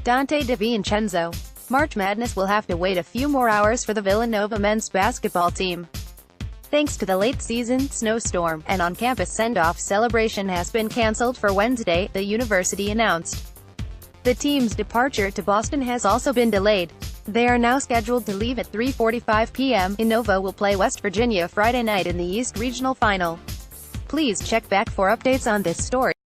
Dante DiVincenzo. March Madness will have to wait a few more hours for the Villanova men's basketball team. Thanks to the late-season snowstorm, an on-campus send-off celebration has been cancelled for Wednesday, the university announced. The team's departure to Boston has also been delayed. They are now scheduled to leave at 3:45 p.m. Innova will play West Virginia Friday night in the East Regional Final. Please check back for updates on this story.